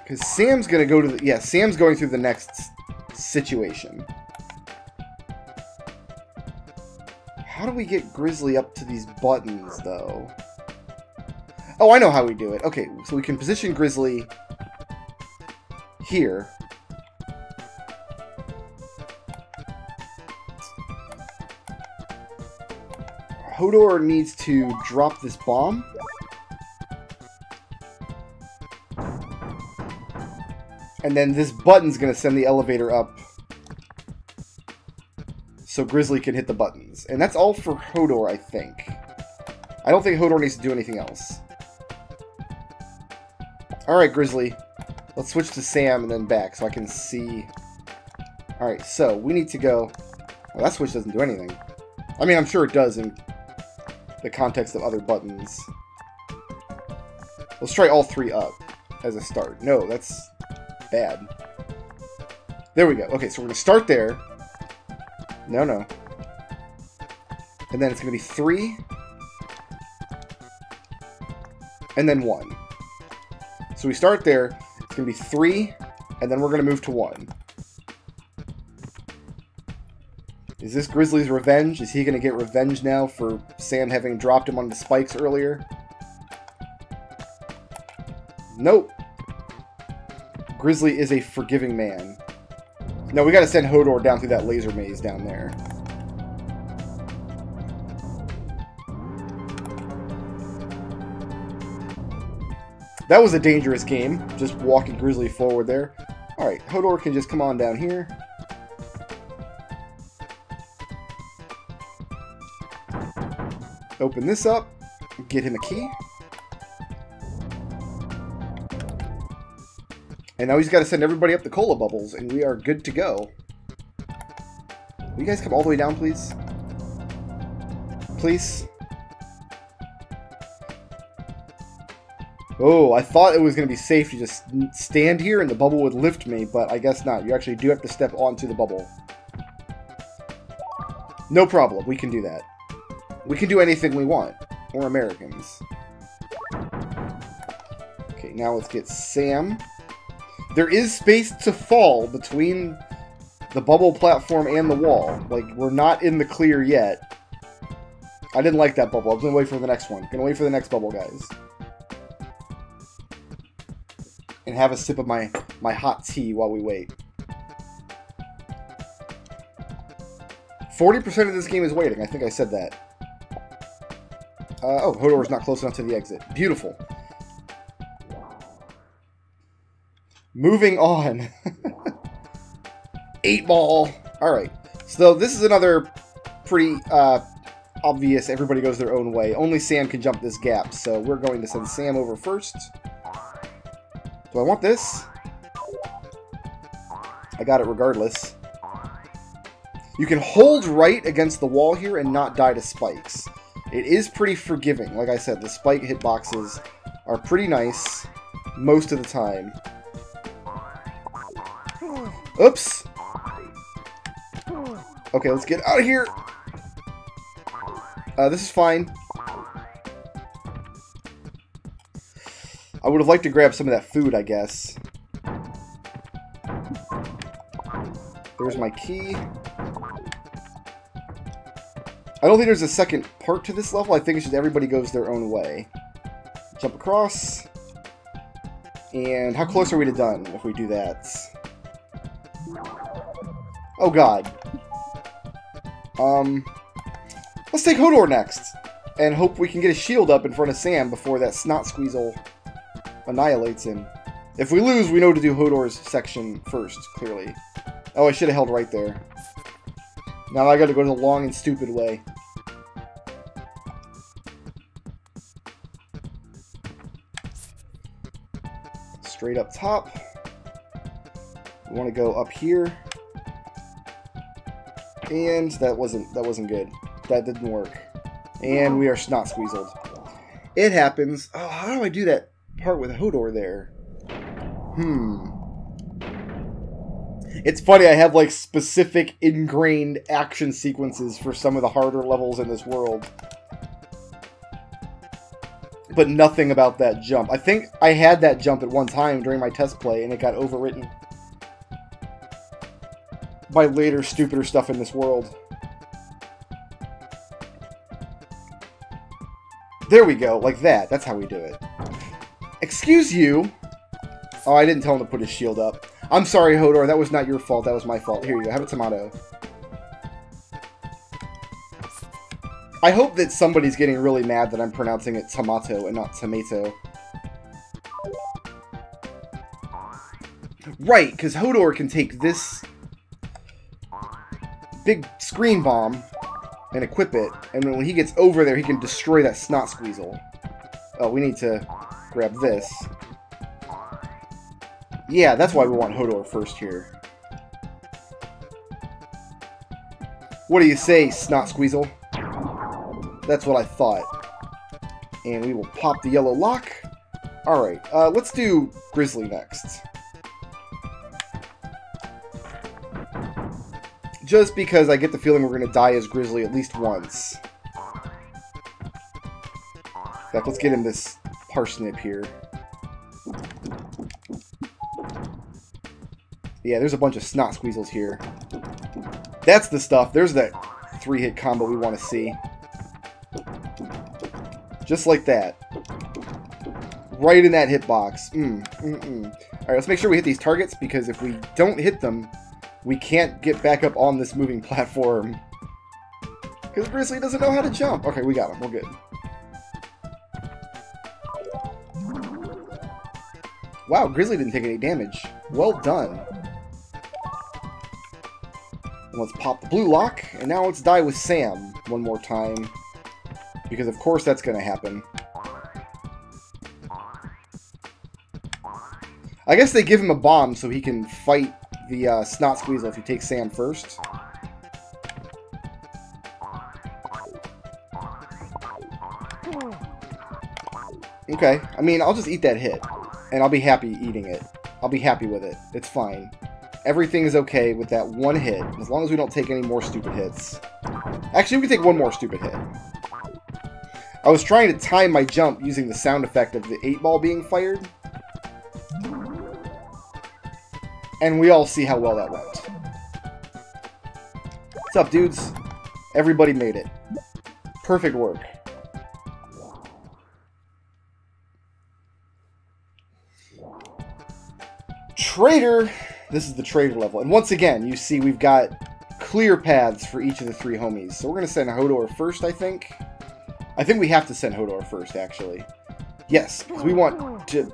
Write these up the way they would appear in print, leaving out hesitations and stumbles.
Because Sam's going to go to the... Yeah, Sam's going through the next situation. How do we get Grizzly up to these buttons, though? Oh, I know how we do it. Okay, so we can position Grizzly here. Hodor needs to drop this bomb. And then this button's going to send the elevator up so Grizzly can hit the buttons. And that's all for Hodor, I think. I don't think Hodor needs to do anything else. Alright, Grizzly. Let's switch to Sam and then back so I can see. Alright, so we need to go... Well, that switch doesn't do anything. I mean, I'm sure it does in the context of other buttons. Let's try all three up as a start. No, that's bad. There we go. Okay, so we're going to start there. No, no. And then it's going to be 3. And then 1. So we start there. It's going to be 3. And then we're going to move to 1. Is this Grizzly's revenge? Is he going to get revenge now for Sam having dropped him on the spikes earlier? Nope. Grizzly is a forgiving man. No, we gotta send Hodor down through that laser maze down there. That was a dangerous game, just walking Grizzly forward there. Alright, Hodor can just come on down here. Open this up, get him a key. And now he's got to send everybody up the cola bubbles, and we are good to go. Will you guys come all the way down, please? Please? Oh, I thought it was going to be safe to just stand here and the bubble would lift me, but I guess not. You actually do have to step onto the bubble. No problem. We can do that. We can do anything we want. We're Americans. Okay, now let's get Sam. There is space to fall between the bubble platform and the wall. Like, we're not in the clear yet. I didn't like that bubble. I was going to wait for the next one. Gonna wait for the next bubble, guys. And have a sip of my hot tea while we wait. 40% of this game is waiting. I think I said that. Oh, Hodor's not close enough to the exit. Beautiful. Moving on. 8-ball. Alright. So this is another pretty obvious everybody goes their own way. Only Sam can jump this gap, so we're going to send Sam over first. Do I want this? I got it regardless. You can hold right against the wall here and not die to spikes. It is pretty forgiving. Like I said, the spike hitboxes are pretty nice most of the time. Oops! Okay, let's get out of here! This is fine. I would have liked to grab some of that food, I guess. There's my key. I don't think there's a second part to this level. I think it's just everybody goes their own way. Jump across. And how close are we to done if we do that? Oh god. Let's take Hodor next. And hope we can get a shield up in front of Sam before that snot squeezle annihilates him. If we lose, we know to do Hodor's section first, clearly. Oh, I should have held right there. Now I gotta go the long and stupid way. Straight up top. We want to go up here. And that wasn't good. That didn't work. And we are snot squeezled. It happens. Oh, how do I do that part with Hodor there? It's funny, I have like specific ingrained action sequences for some of the harder levels in this world. but nothing about that jump. I think I had that jump at one time during my test play, and it got overwritten by later, stupider stuff in this world. There we go, like that. That's how we do it. Excuse you. Oh, I didn't tell him to put his shield up. I'm sorry, Hodor. That was not your fault. That was my fault. Here you go. Have a tomato. I hope that somebody's getting really mad that I'm pronouncing it tomato and not tomato. Right, because Hodor can take this big screen bomb and equip it, and when he gets over there, he can destroy that snot squeezle. Oh, we need to grab this. Yeah, that's why we want Hodor first here. What do you say, snot squeezle? That's what I thought. And we will pop the yellow lock. Alright, let's do Grizzly next. Just because I get the feeling we're going to die as Grizzly at least once. In fact, let's get him this parsnip here. Yeah, there's a bunch of snot squeezles here. That's the stuff. There's that 3-hit combo we want to see. Just like that. Right in that hitbox. Alright, let's make sure we hit these targets, because if we don't hit them, we can't get back up on this moving platform. Because Grizzly doesn't know how to jump. Okay, we got him. We're good. Wow, Grizzly didn't take any damage. Well done. And let's pop the blue lock, and now let's die with Sam one more time. Because of course that's going to happen. I guess they give him a bomb so he can fight the snot squeezle if he takes Sam first. Okay, I mean, I'll just eat that hit, and I'll be happy eating it. I'll be happy with it. It's fine. Everything is okay with that one hit, as long as we don't take any more stupid hits. Actually, we can take one more stupid hit. I was trying to time my jump using the sound effect of the 8-ball being fired. And we all see how well that went. What's up, dudes? Everybody made it. Perfect work. Trader! This is the trader level. And once again, you see we've got clear paths for each of the 3 homies. So we're going to send Hodor first, I think. I think we have to send Hodor first, actually. Yes, because we want to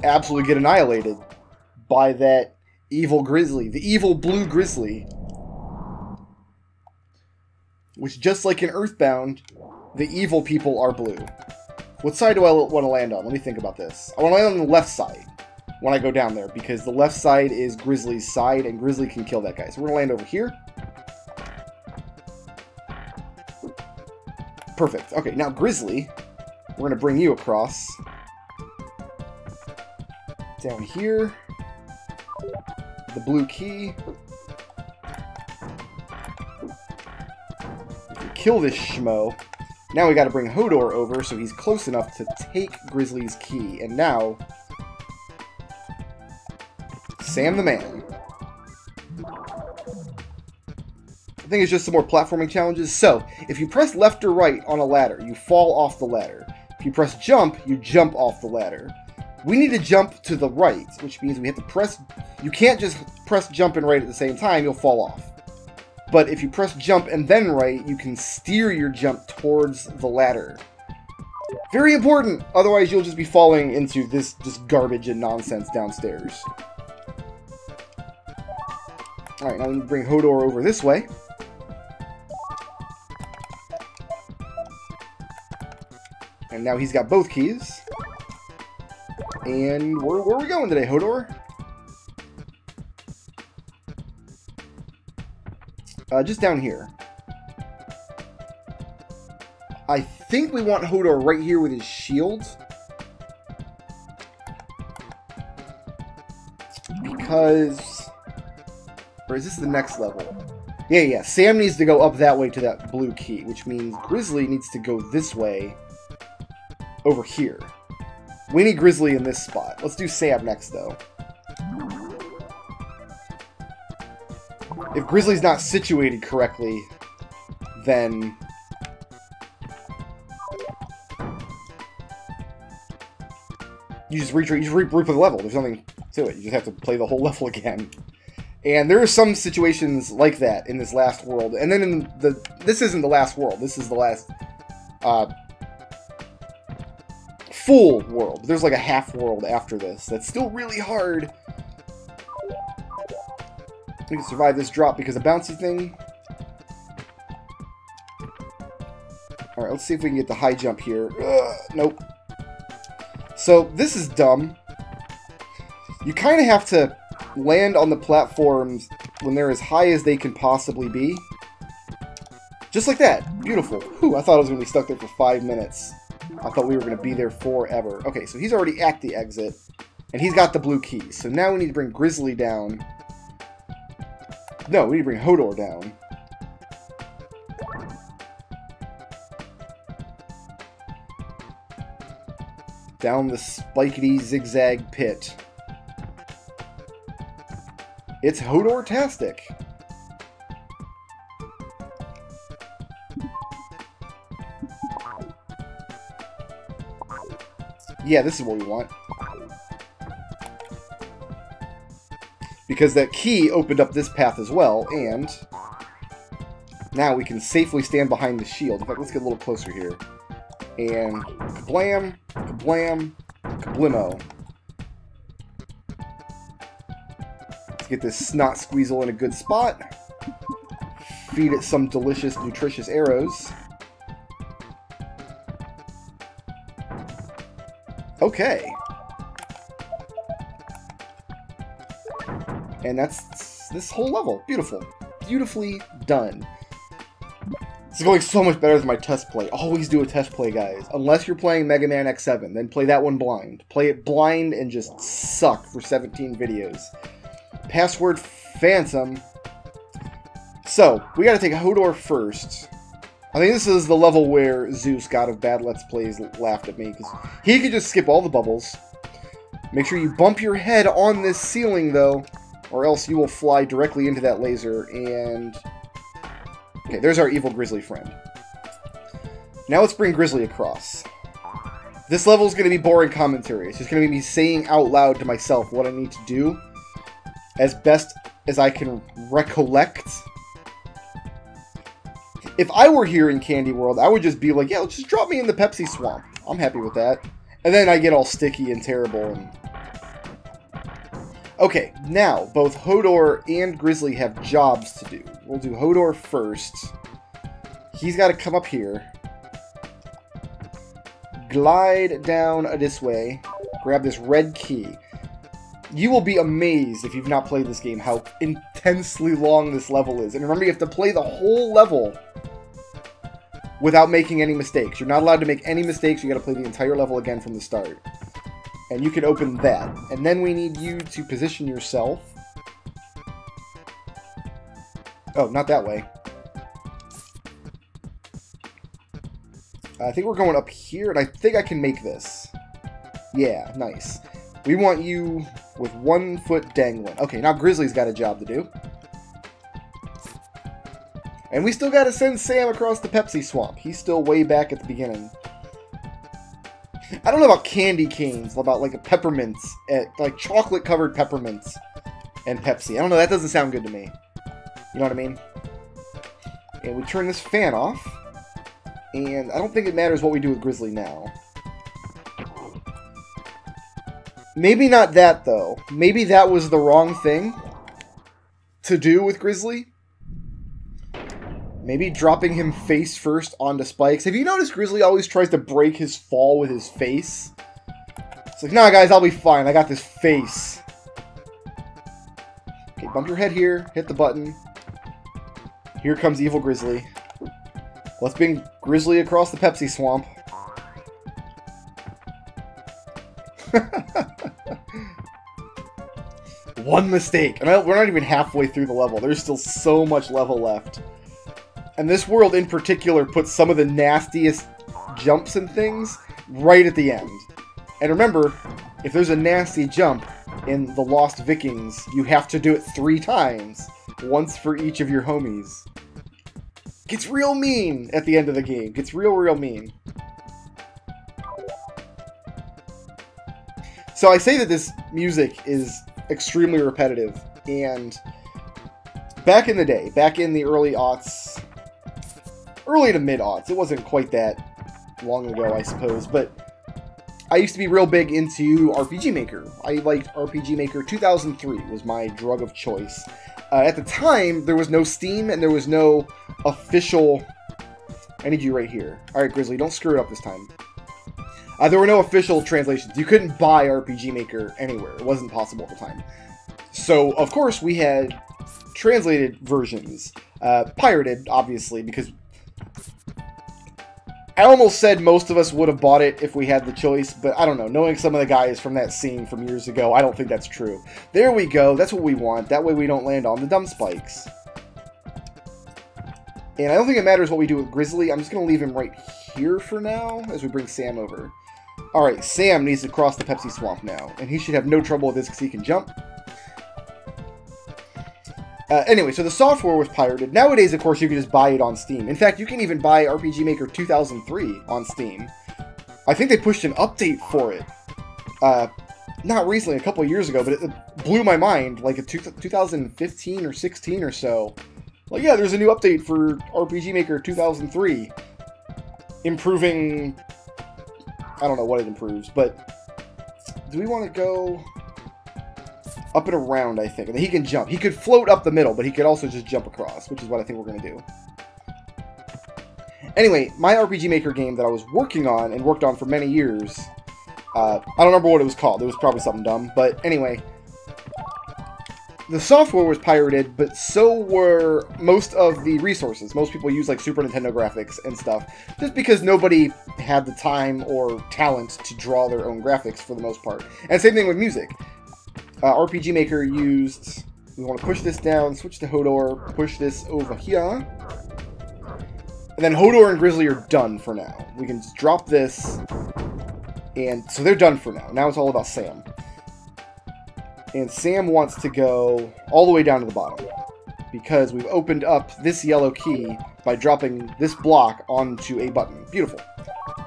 absolutely get annihilated by that evil Grizzly. The evil blue Grizzly. Which, just like in Earthbound, the evil people are blue. What side do I want to land on? Let me think about this. I want to land on the left side when I go down there, because the left side is Grizzly's side, and Grizzly can kill that guy. So we're going to land over here. Perfect. Okay, now Grizzly, we're going to bring you across. Down here. The blue key. Kill this schmo. Now we got to bring Hodor over so he's close enough to take Grizzly's key. And now, Sam the man. I think it's just some more platforming challenges. So, if you press left or right on a ladder, you fall off the ladder. If you press jump, you jump off the ladder. We need to jump to the right, which means we have to press... You can't just press jump and right at the same time, you'll fall off. But if you press jump and then right, you can steer your jump towards the ladder. Very important! Otherwise, you'll just be falling into this just garbage and nonsense downstairs. Alright, now we bring Hodor over this way. And now he's got both keys. And where are we going today, Hodor? Just down here. I think we want Hodor right here with his shield. Because... Or is this the next level? Yeah. Sam needs to go up that way to that blue key, which means Grizzly needs to go this way over here. We need Grizzly in this spot. Let's do Sam next, though. If Grizzly's not situated correctly, then... you just retreat, you just replay the level. There's nothing to it. You just have to play the whole level again. And there are some situations like that in this last world. And then in the... this isn't the last world. This is the last... full world. There's like a half world after this. That's still really hard. We can survive this drop because of bouncy thing. Alright, let's see if we can get the high jump here. Nope. So, this is dumb. You kind of have to land on the platforms when they're as high as they can possibly be. Just like that. Beautiful. Whew, I thought I was going to be stuck there for 5 minutes. I thought we were going to be there forever. Okay, so he's already at the exit. And he's got the blue key. So now we need to bring Grizzly down. No, we need to bring Hodor down. Down the spikety zigzag pit. It's Hodor-tastic. Yeah, this is what we want. Because that key opened up this path as well, and now we can safely stand behind the shield. In fact, let's get a little closer here. And kablam, kablam, kablimo. Let's get this snot squeezle in a good spot. Feed it some delicious, nutritious arrows. Okay. And that's this whole level. Beautiful. Beautifully done. This is going so much better than my test play. Always do a test play, guys. Unless you're playing Mega Man X7, then play that one blind. Play it blind and just suck for 17 videos. Password Phantom. So, we gotta take Hodor first. I think this is the level where Zeus, God of Bad Let's Plays, laughed at me, because he could just skip all the bubbles. Make sure you bump your head on this ceiling, though, or else you will fly directly into that laser, and... okay, there's our evil Grizzly friend. Now let's bring Grizzly across. This level is going to be boring commentary. It's just going to be me saying out loud to myself what I need to do as best as I can recollect. If I were here in Candy World, I would just be like, yeah, just drop me in the Pepsi Swamp. I'm happy with that. And then I get all sticky and terrible. And... okay, now, both Hodor and Grizzly have jobs to do. We'll do Hodor first. He's got to come up here. Glide down this way. Grab this red key. You will be amazed if you've not played this game how intensely long this level is. And remember, you have to play the whole level without making any mistakes. You're not allowed to make any mistakes. You got to play the entire level again from the start. And you can open that. And then we need you to position yourself. Oh, not that way. I think we're going up here, and I think I can make this. Yeah, nice. We want you with 1 foot dangling. Okay, now Grizzly's got a job to do. And we still got to send Sam across the Pepsi Swamp. He's still way back at the beginning. I don't know about candy canes, about like a peppermints, like chocolate-covered peppermints and Pepsi. I don't know, that doesn't sound good to me. You know what I mean? And we turn this fan off. And I don't think it matters what we do with Grizzly now. Maybe not that, though. Maybe that was the wrong thing to do with Grizzly. Maybe dropping him face first onto spikes. Have you noticed Grizzly always tries to break his fall with his face? It's like, nah, guys, I'll be fine. I got this face. Okay, bump your head here. Hit the button. Here comes evil Grizzly. Let's bring Grizzly across the Pepsi Swamp. One mistake. And we're not even halfway through the level. There's still so much level left. And this world in particular puts some of the nastiest jumps and things right at the end. And remember, if there's a nasty jump in the Lost Vikings, you have to do it 3 times. Once for each of your homies. Gets real mean at the end of the game. Gets real mean. So I say that this music is extremely repetitive, and back in the day, back in the early aughts, early to mid-aughts, it wasn't quite that long ago, I suppose, but I used to be real big into RPG Maker. I liked RPG Maker. 2003 was my drug of choice. At the time, there was no Steam, and there was no official... I need you right here. Alright, Grizzly, don't screw it up this time. There were no official translations. You couldn't buy RPG Maker anywhere. It wasn't possible at the time. So, of course, we had translated versions. Pirated, obviously, because... I almost said most of us would have bought it if we had the choice, but I don't know. Knowing some of the guys from that scene from years ago, I don't think that's true. There we go. That's what we want. That way we don't land on the dumb spikes. And I don't think it matters what we do with Grizzly. I'm just going to leave him right here for now as we bring Sam over. Alright, Sam needs to cross the Pepsi Swamp now, and he should have no trouble with this because he can jump. Anyway, so the software was pirated. Nowadays, of course, you can just buy it on Steam. In fact, you can even buy RPG Maker 2003 on Steam. I think they pushed an update for it. Not recently, a couple of years ago, but it blew my mind, like in 2015 or 16 or so. Like, yeah, there's a new update for RPG Maker 2003. Improving... I don't know what it improves, but... Do we want to go... up and around, I think. And he can jump. He could float up the middle, but he could also just jump across, which is what I think we're going to do. Anyway, my RPG Maker game that I was working on, and worked on for many years, I don't remember what it was called. It was probably something dumb. But anyway, the software was pirated, but so were most of the resources. Most people use like Super Nintendo graphics and stuff, just because nobody had the time or talent to draw their own graphics for the most part. And same thing with music. RPG Maker used... We want to push this down, switch to Hodor, push this over here. And then Hodor and Grizzly are done for now. We can just drop this. And so they're done for now. Now it's all about Sam. And Sam wants to go all the way down to the bottom. Because we've opened up this yellow key by dropping this block onto a button. Beautiful.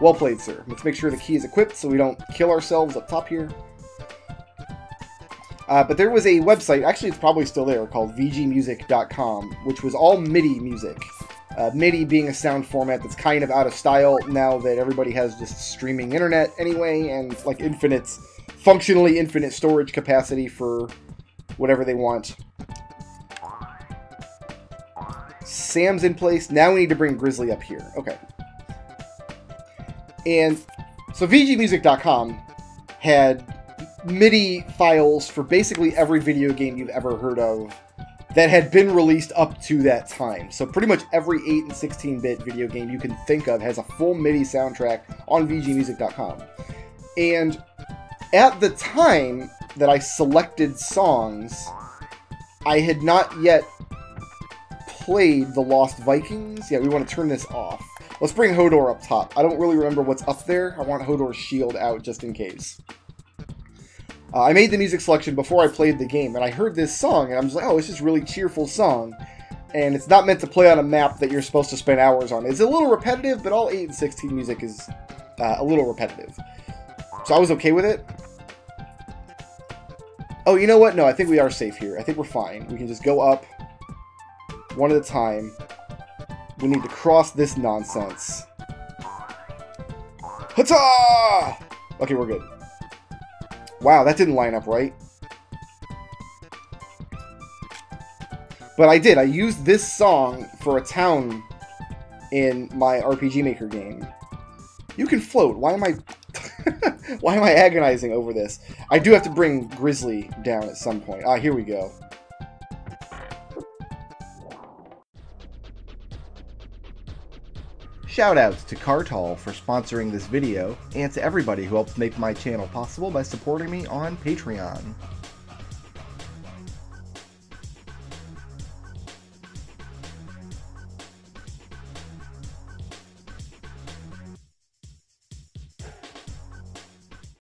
Well played, sir. Let's make sure the key is equipped so we don't kill ourselves up top here. But there was a website, actually it's probably still there, called vgmusic.com, which was all MIDI music. MIDI being a sound format that's kind of out of style now that everybody has just streaming internet anyway, and like functionally infinite storage capacity for whatever they want. Sam's in place. Now we need to bring Grizzly up here. Okay. And so vgmusic.com had MIDI files for basically every video game you've ever heard of that had been released up to that time. So pretty much every 8 and 16-bit video game you can think of has a full MIDI soundtrack on vgmusic.com. And at the time that I selected songs, I had not yet played The Lost Vikings. Yeah, we want to turn this off. Let's bring Hodor up top. I don't really remember what's up there. I want Hodor's shield out just in case. I made the music selection before I played the game, and I heard this song, and I'm just like, oh, it's just a really cheerful song. And it's not meant to play on a map that you're supposed to spend hours on. It's a little repetitive, but all 8 and 16 music is a little repetitive. So I was okay with it. Oh, you know what? No, I think we are safe here. I think we're fine. We can just go up one at a time. We need to cross this nonsense. Hata! Okay, we're good. Wow, that didn't line up right. But I did. I used this song for a town in my RPG Maker game. You can float. Why am I... Why am I agonizing over this? I do have to bring Grizzly down at some point. Ah, here we go. Shoutouts to Cartall for sponsoring this video, and to everybody who helps make my channel possible by supporting me on Patreon.